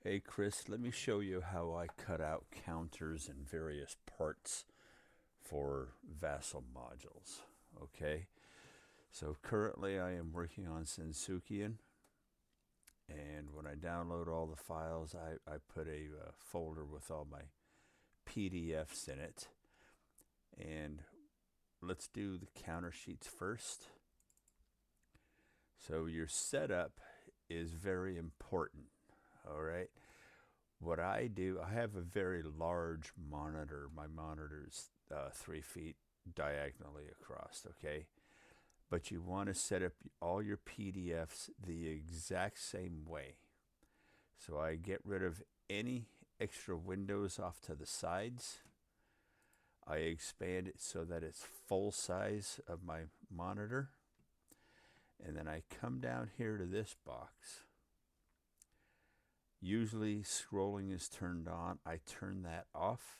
Hey Chris, let me show you how I cut out counters and various parts for Vassal modules. Okay, so currently I am working on Sensukian, and when I download all the files, I put a folder with all my PDFs in it. And let's do the counter sheets first. So your setup is very important. All right. What I do, I have a very large monitor. My monitor is 3 feet diagonally across, okay? But you want to set up all your PDFs the exact same way. So I get rid of any extra windows off to the sides. I expand it so that it's full size of my monitor. And then I come down here to this box. Usually scrolling is turned on. I turn that off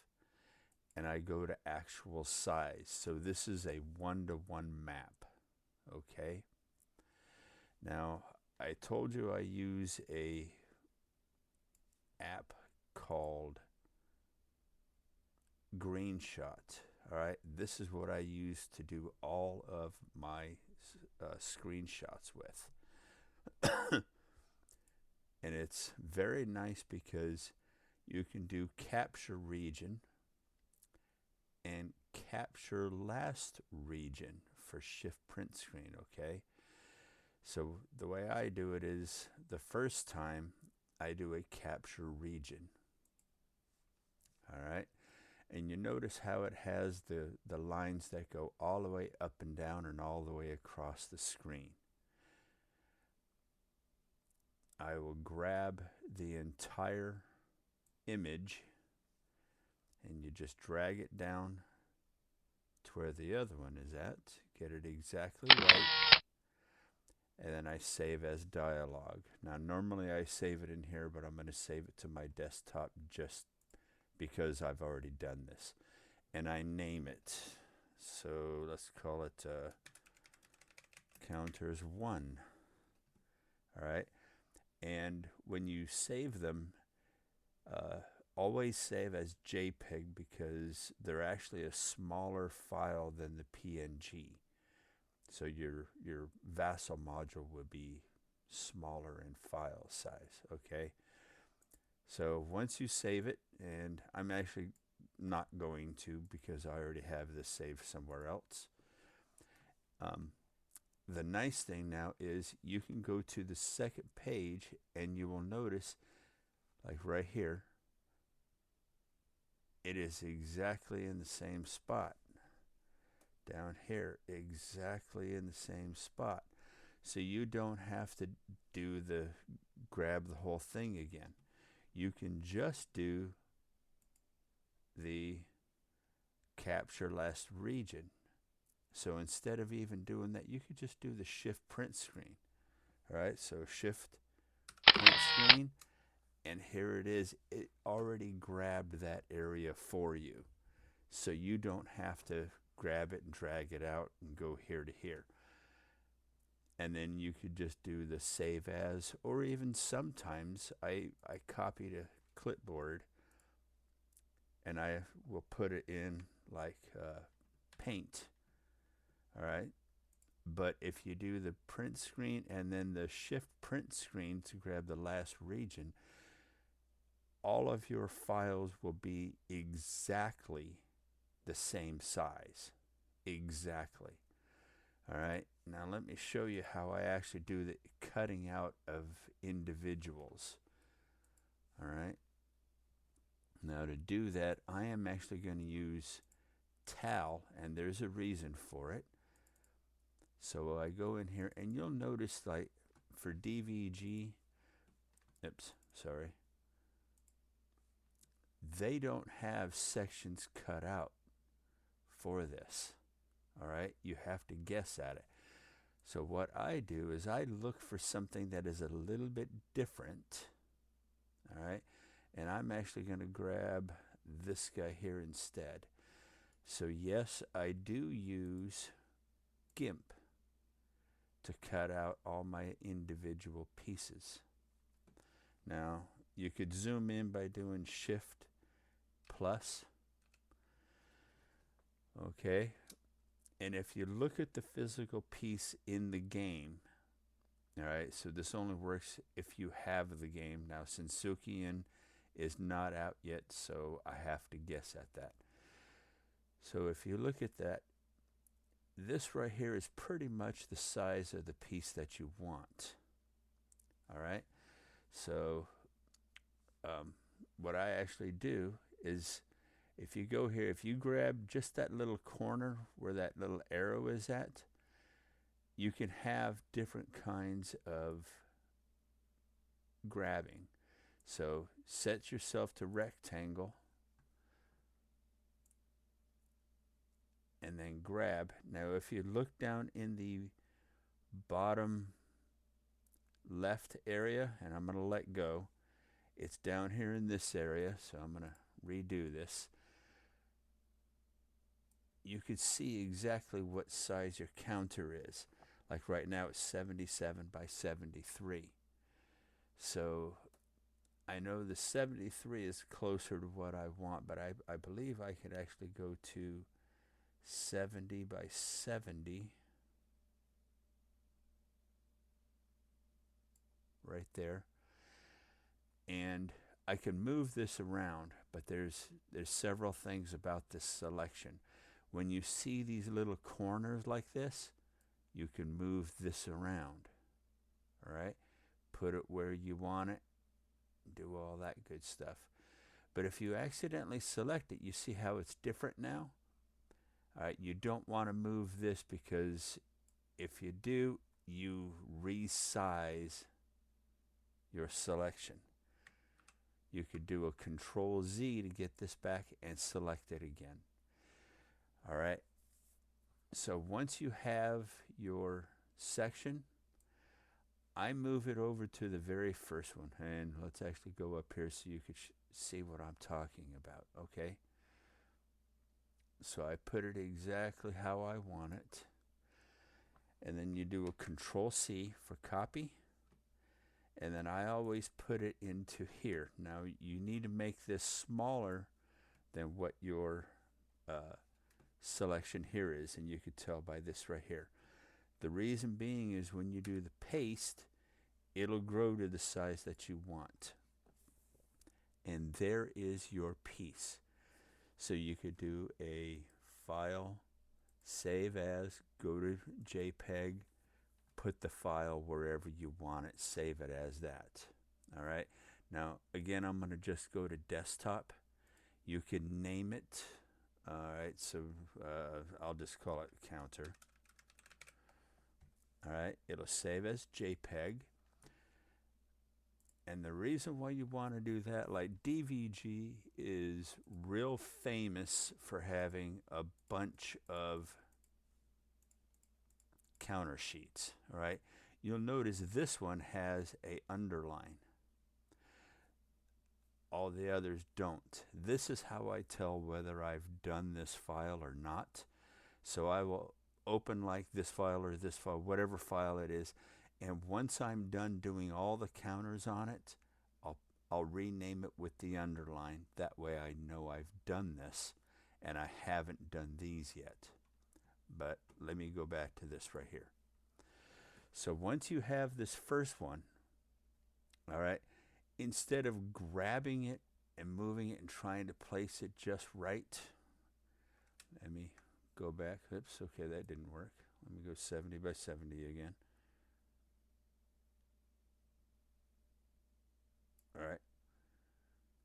and I go to actual size. So this is a 1-to-1 map. Okay. Now I told you I use a app called Greenshot. All right. This is what I use to do all of my screenshots with. And it's very nice because you can do capture region and capture last region for shift print screen. Okay, so the way I do it is the first time I do a capture region. All right, and you notice how it has the lines that go all the way up and down and all the way across the screen. I will grab the entire image and you just drag it down to where the other one is at, get it exactly right, and then I save as dialog. Now normally I save it in here, but I'm going to save it to my desktop just because I've already done this. And I name it. So let's call it counters 1. All right. And when you save them, always save as JPEG because they're actually a smaller file than the PNG. So your Vassal module would be smaller in file size. Okay. So once you save it, and I'm actually not going to because I already have this saved somewhere else. The nice thing now is you can go to the second page and you will notice, like right here, it is exactly in the same spot. Down here, exactly in the same spot. So you don't have to do the grab the whole thing again. You can just do the capture last region. So instead of even doing that, you could just do the shift print screen. All right, so shift print screen, and here it is. It already grabbed that area for you. So you don't have to grab it and drag it out and go here to here. And then you could just do the save as, or even sometimes I copied a clipboard and I will put it in like paint. All right. But if you do the print screen and then the shift print screen to grab the last region, all of your files will be exactly the same size. Exactly. All right. Now let me show you how I actually do the cutting out of individuals. All right. Now to do that, I am actually going to use TAL, and there's a reason for it. So I go in here, and you'll notice, like for DVG, oops, sorry, they don't have sections cut out for this. All right, you have to guess at it. So what I do is I look for something that is a little bit different. All right, and I'm actually going to grab this guy here instead. So yes, I do use GIMP to cut out all my individual pieces. Now, You could zoom in by doing Shift plus. Okay. And if you look at the physical piece in the game, all right, so this only works if you have the game. Now, Sensukian is not out yet, so I have to guess at that. So if you look at that, this right here is pretty much the size of the piece that you want. All right, so what I actually do is, if you go here, if you grab just that little corner where that little arrow is at, you can have different kinds of grabbing. So set yourself to rectangle and then grab. Now if you look down in the bottom left area, and I'm going to let go, it's down here in this area, so I'm going to redo this. You could see exactly what size your counter is. Like right now it's 77 by 73. So I know the 73 is closer to what I want, but I believe I could actually go to 70 by 70 right there. And I can move this around, but there's several things about this selection. When you see these little corners like this, you can move this around. All right? Put it where you want it, do all that good stuff. But if you accidentally select it, you see how it's different now? All right, you don't want to move this, because if you do, you resize your selection. You could do a Control Z to get this back and select it again. All right. So once you have your section, I move it over to the very first one. And let's actually go up here so you could see what I'm talking about. Okay. So I put it exactly how I want it. And then you do a Control C for copy. And then I always put it into here. Now you need to make this smaller than what your selection here is, and you could tell by this right here. The reason being is when you do the paste, it'll grow to the size that you want. And there is your piece. So you could do a file, save as, go to JPEG, put the file wherever you want it, save it as that. All right. Now, again, I'm going to just go to desktop. You can name it. All right. So I'll just call it counter. All right. It'll save as JPEG. And the reason why you want to do that, like DVG is real famous for having a bunch of counter sheets. All right, you'll notice this one has a underline. All the others don't. This is how I tell whether I've done this file or not. So I will open like this file or this file, whatever file it is, and once I'm done doing all the counters on it, I'll rename it with the underline. That way I know I've done this, and I haven't done these yet. But let me go back to this right here. So once you have this first one, all right, instead of grabbing it and moving it and trying to place it just right, let me go back. Oops, okay, that didn't work. Let me go 70 by 70 again. All right,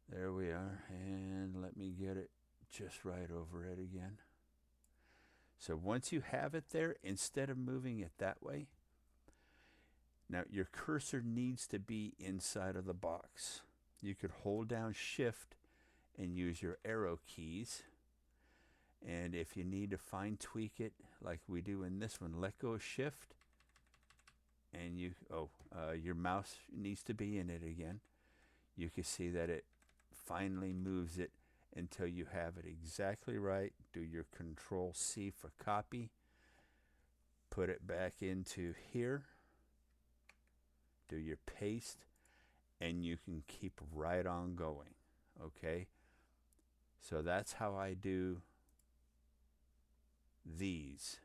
there we are, and let me get it just right over it again. So once you have it there, instead of moving it that way, now your cursor needs to be inside of the box. You could hold down Shift and use your arrow keys. And if you need to fine tweak it like we do in this one, let go of Shift, and your mouse needs to be in it again. You can see that it finally moves it until you have it exactly right. Do your Control C for copy. Put it back into here. Do your paste. and you can keep right on going. Okay, so that's how I do these.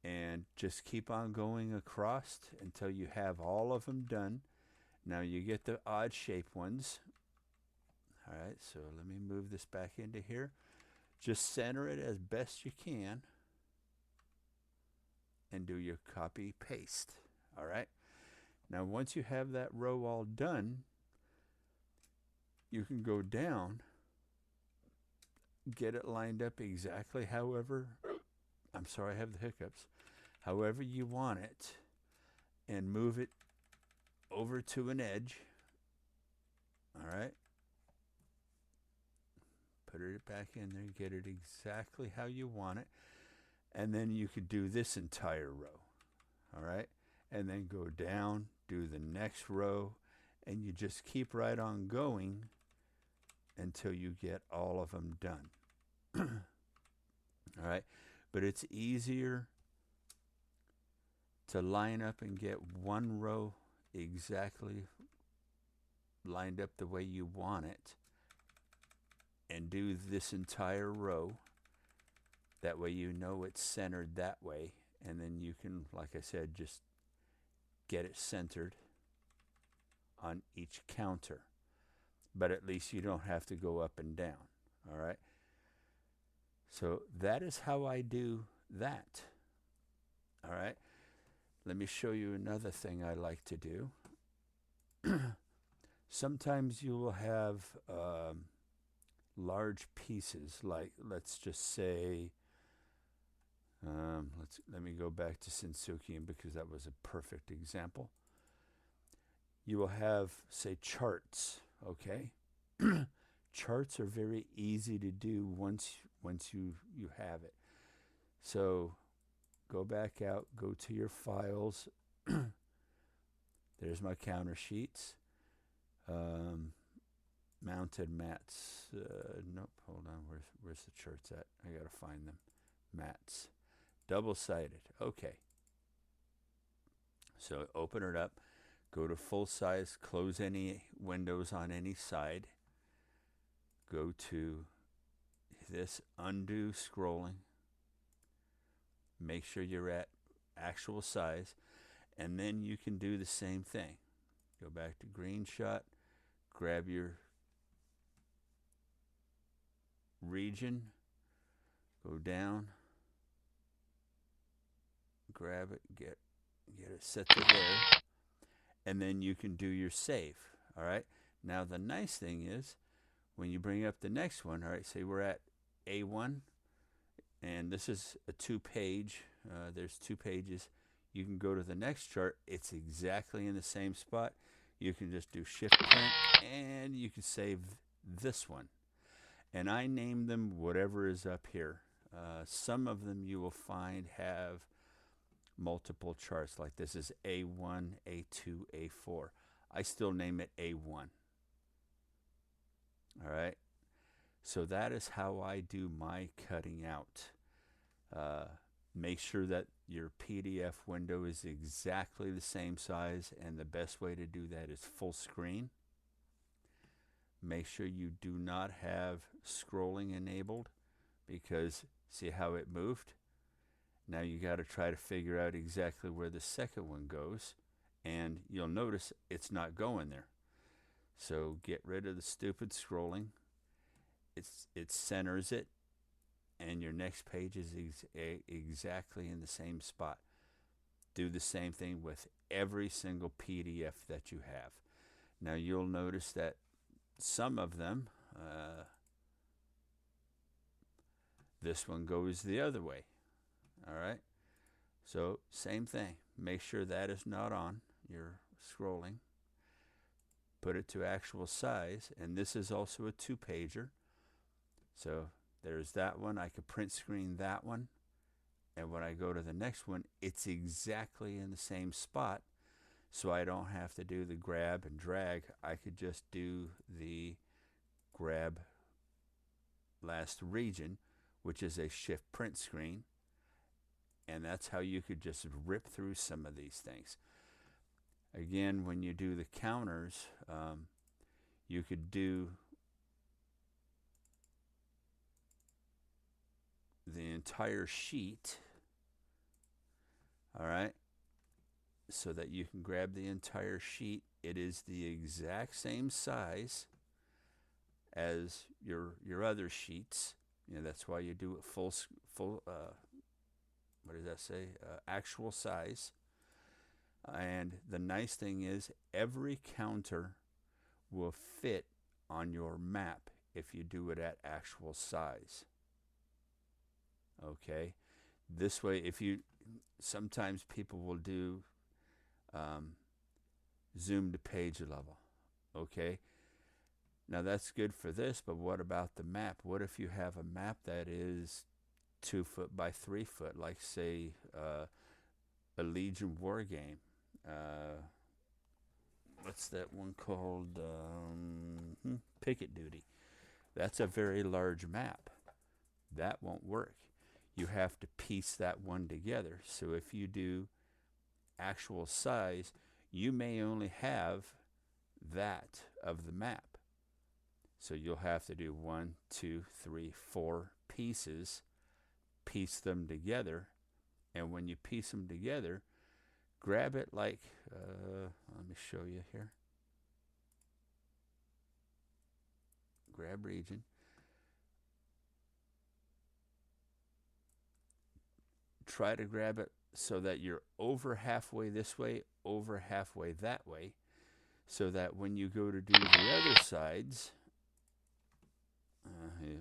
And just keep on going across until you have all of them done. Now you get the odd shape ones. All right, so let me move this back into here. Just center it as best you can and do your copy paste. All right, now once you have that row all done, you can go down, get it lined up exactly however, I'm sorry, I have the hiccups, however you want it, and move it over to an edge. All right, put it back in there, get it exactly how you want it, and then you could do this entire row. All right, and then go down, do the next row, and you just keep right on going until you get all of them done. All right, but it's easier to line up and get one row exactly lined up the way you want it and do this entire row. That way you know it's centered that way, and then you can, like I said, just get it centered on each counter. But at least you don't have to go up and down. All right, so that is how I do that. All right, let me show you another thing I like to do. Sometimes you will have large pieces, like let's just say, let me go back to Sensukian because that was a perfect example. You will have, say, charts. Okay, charts are very easy to do once you have it. So go back out, go to your files. There's my counter sheets. Mounted mats. Nope, hold on. Where's the charts at? I gotta find them. Mats. Double-sided. Okay. So open it up. Go to full size. Close any windows on any side. Go to this undo scrolling. Make sure you're at actual size. And then you can do the same thing. Go back to green shot. Grab your region. Go down. Grab it. Get it set to there. And then you can do your save. All right. Now the nice thing is, when you bring up the next one, all right, say we're at A1, and this is a 2-page. There's 2 pages. You can go to the next chart. It's exactly in the same spot. You can just do Shift Print, and you can save this one. And I name them whatever is up here. Some of them you will find have multiple charts, like this is A1, A2, A4. I still name it A1. All right. So that is how I do my cutting out. Make sure that your PDF window is exactly the same size, and the best way to do that is full screen. Make sure you do not have scrolling enabled, because see how it moved? Now you got to try to figure out exactly where the second one goes, and you'll notice it's not going there. So get rid of the stupid scrolling. It centers it, and your next page is exactly in the same spot. Do the same thing with every single PDF that you have. Now you'll notice that some of them, this one goes the other way. All right. So same thing. Make sure that is not on. You're scrolling. Put it to actual size, and this is also a 2-pager. So there's that one. I could print screen that one, and when I go to the next one, it's exactly in the same spot, so I don't have to do the grab and drag. I could just do the grab last region, which is a Shift Print screen, and that's how you could just rip through some of these things. Again, when you do the counters, you could do the entire sheet, all right, so that you can grab the entire sheet. It is the exact same size as your other sheets. You know, that's why you do it full. What does that say? Actual size. And the nice thing is, every counter will fit on your map if you do it at actual size. Okay. This way, if you sometimes people will do zoom to page level. Okay. Now that's good for this, but what about the map? What if you have a map that is 2 foot by 3 foot, like say a Legion war game? What's that one called? Picket Duty. That's a very large map. That won't work. You have to piece that one together. So if you do actual size, you may only have that of the map. So you'll have to do 1, 2, 3, 4 pieces, piece them together, and when you piece them together, grab it like, let me show you here. Grab region. Try to grab it so that you're over halfway this way, over halfway that way, so that when you go to do the other sides,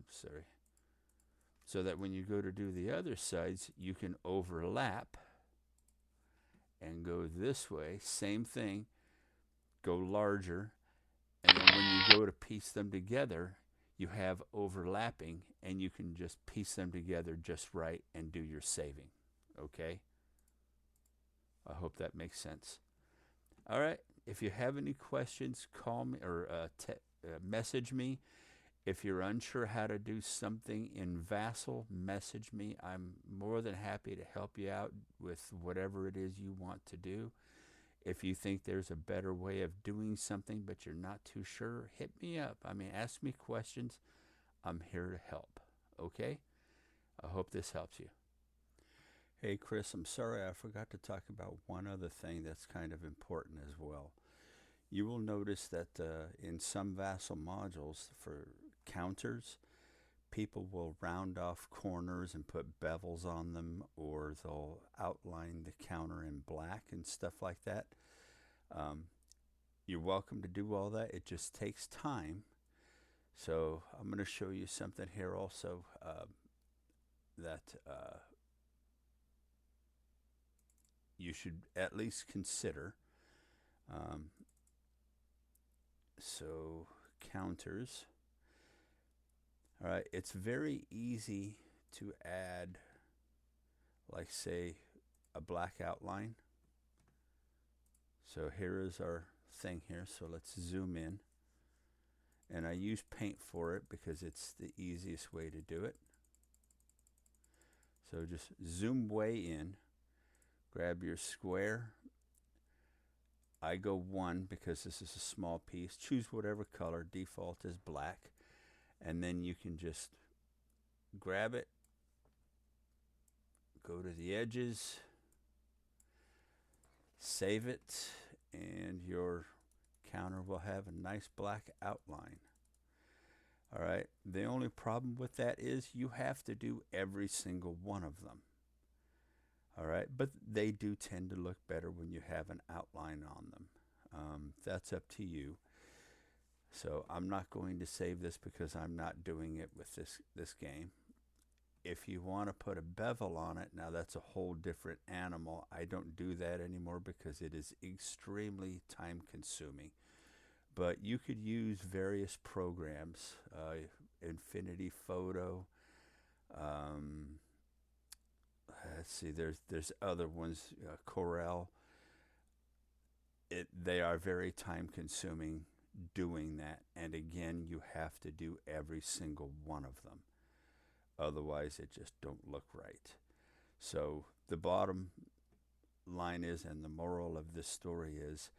sorry. So that when you go to do the other sides, you can overlap and go this way. Same thing, go larger. And then when you go to piece them together, you have overlapping, and you can just piece them together just right and do your saving. Okay? I hope that makes sense. All right. If you have any questions, call me or message me. If you're unsure how to do something in Vassal, message me. I'm more than happy to help you out with whatever it is you want to do. If you think there's a better way of doing something but you're not too sure, hit me up. I mean, ask me questions. I'm here to help. Okay? I hope this helps you. Hey, Chris, I'm sorry I forgot to talk about one other thing that's kind of important as well. You will notice that in some Vassal modules for counters, people will round off corners and put bevels on them, or they'll outline the counter in black and stuff like that. You're welcome to do all that. It just takes time. So I'm going to show you something here also that you should at least consider. So counters. All right, it's very easy to add, like say, a black outline. So here is our thing here. So let's zoom in. And I use paint for it because it's the easiest way to do it. So just zoom way in, grab your square. I go 1 because this is a small piece. Choose whatever color. Default is black. And then you can just grab it, go to the edges, save it, and your counter will have a nice black outline. All right, the only problem with that is you have to do every single one of them. All right, but they do tend to look better when you have an outline on them. That's up to you. So I'm not going to save this because I'm not doing it with this game. If you want to put a bevel on it, now that's a whole different animal. I don't do that anymore because it is extremely time consuming. But you could use various programs, Infinity Photo. Let's see, there's other ones, Corel. They are very time consuming doing that, and again, you have to do every single one of them. Otherwise, it just don't look right. So the bottom line is, and the moral of this story is,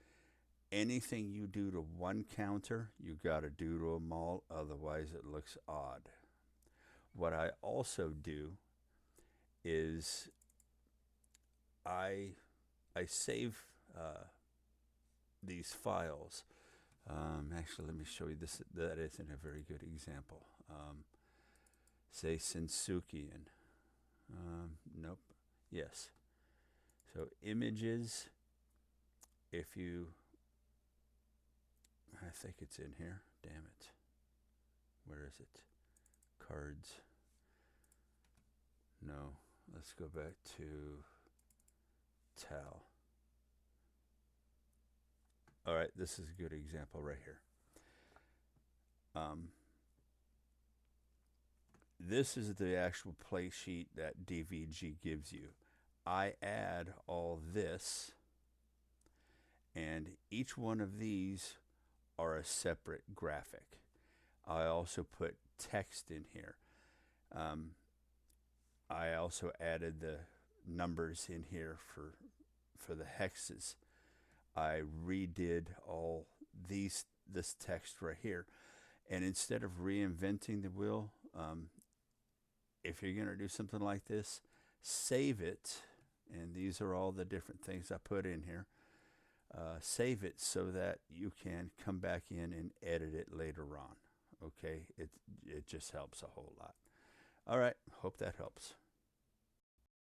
Anything you do to one counter, you got to do to them all, otherwise it looks odd. What I also do is I I save these files. Actually, let me show you this. That isn't a very good example. Say Sensukian. Nope. Yes. So images. If you, I think it's in here. Damn it. Where is it? Cards. No. Let's go back to Tal. All right, this is a good example right here. This is the actual play sheet that DVG gives you. I add all this, and each one of these are a separate graphic. I also put text in here. I also added the numbers in here for the hexes. I redid all this text right here, and instead of reinventing the wheel, if you're going to do something like this, save it, and these are all the different things I put in here. Save it so that you can come back in and edit it later on. Okay, it just helps a whole lot. All right, hope that helps.